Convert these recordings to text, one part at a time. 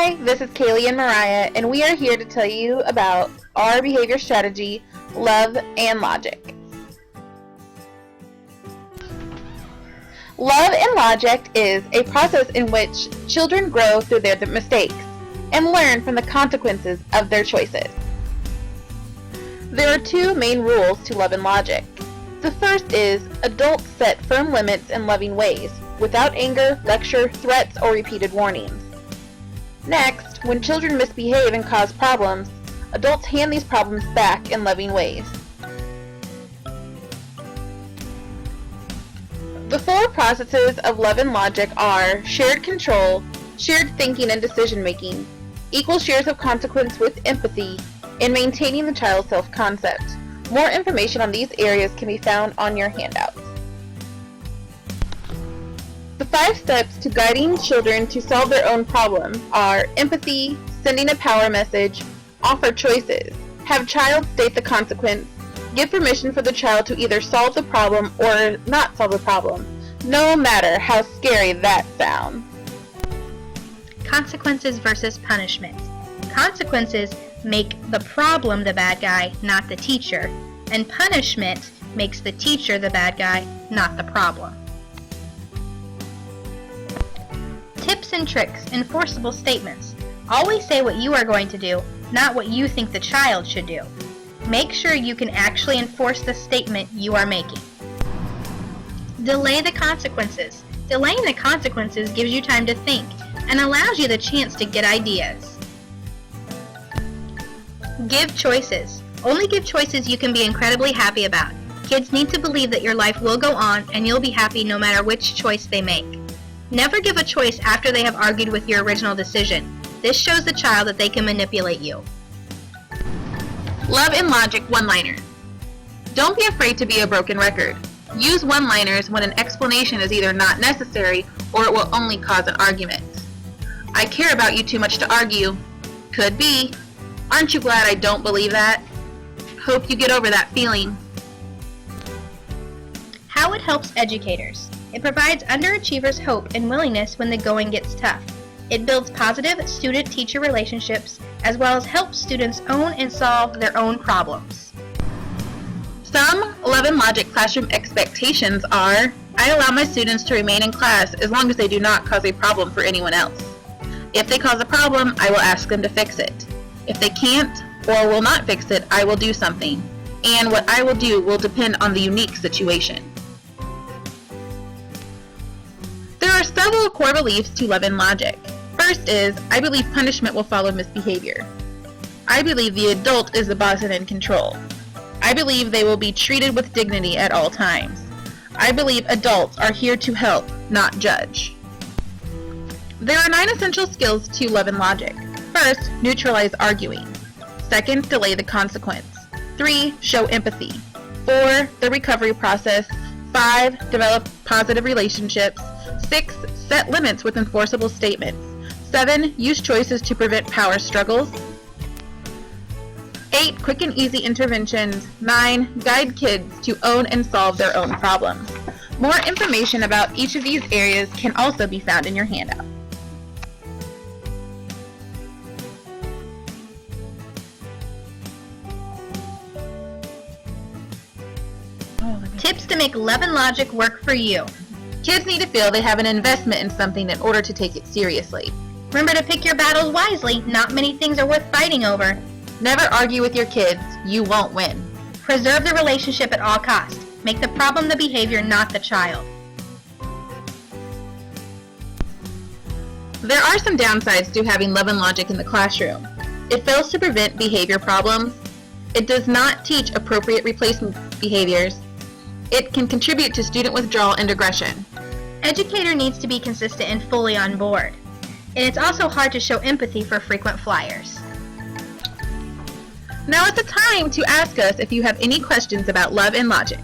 Hi, this is Kaylee and Mariah, and we are here to tell you about our behavior strategy, Love and Logic. Love and Logic is a process in which children grow through their mistakes and learn from the consequences of their choices. There are two main rules to Love and Logic. The first is adults set firm limits in loving ways, without anger, lecture, threats, or repeated warnings. Next, when children misbehave and cause problems, adults hand these problems back in loving ways. The four processes of Love and Logic are shared control, shared thinking and decision-making, equal shares of consequence with empathy, and maintaining the child's self-concept. More information on these areas can be found on your handouts. The 5 steps to guiding children to solve their own problems are empathy, sending a power message, offer choices, have child state the consequence, give permission for the child to either solve the problem or not solve the problem, no matter how scary that sounds. Consequences versus punishment. Consequences make the problem the bad guy, not the teacher, and punishment makes the teacher the bad guy, not the problem. Tips and tricks, enforceable statements. Always say what you are going to do, not what you think the child should do. Make sure you can actually enforce the statement you are making. Delay the consequences. Delaying the consequences gives you time to think and allows you the chance to get ideas. Give choices. Only give choices you can be incredibly happy about. Kids need to believe that your life will go on and you'll be happy no matter which choice they make. Never give a choice after they have argued with your original decision. This shows the child that they can manipulate you. Love and Logic one-liner. Don't be afraid to be a broken record. Use one-liners when an explanation is either not necessary or it will only cause an argument. I care about you too much to argue. Could be. Aren't you glad I don't believe that? Hope you get over that feeling. How it helps educators. It provides underachievers hope and willingness when the going gets tough. It builds positive student-teacher relationships as well as helps students own and solve their own problems. Some Love and Logic classroom expectations are, I allow my students to remain in class as long as they do not cause a problem for anyone else. If they cause a problem, I will ask them to fix it. If they can't or will not fix it, I will do something. And what I will do will depend on the unique situation. There are several core beliefs to Love and Logic. First is, I believe punishment will follow misbehavior. I believe the adult is the boss and in control. I believe they will be treated with dignity at all times. I believe adults are here to help, not judge. There are 9 essential skills to Love and Logic. First, neutralize arguing. Second, delay the consequence. 3, show empathy. 4, the recovery process. 5, develop positive relationships. 6, set limits with enforceable statements. 7, use choices to prevent power struggles. 8, quick and easy interventions. 9, guide kids to own and solve their own problems. More information about each of these areas can also be found in your handout. Tips to make Love and Logic work for you. Kids need to feel they have an investment in something in order to take it seriously. Remember to pick your battles wisely. Not many things are worth fighting over. Never argue with your kids. You won't win. Preserve the relationship at all costs. Make the problem the behavior, not the child. There are some downsides to having Love and Logic in the classroom. It fails to prevent behavior problems. It does not teach appropriate replacement behaviors. It can contribute to student withdrawal and aggression. Educator needs to be consistent and fully on board. And it's also hard to show empathy for frequent flyers. Now is the time to ask us if you have any questions about Love and Logic.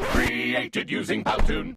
Created using Powtoon.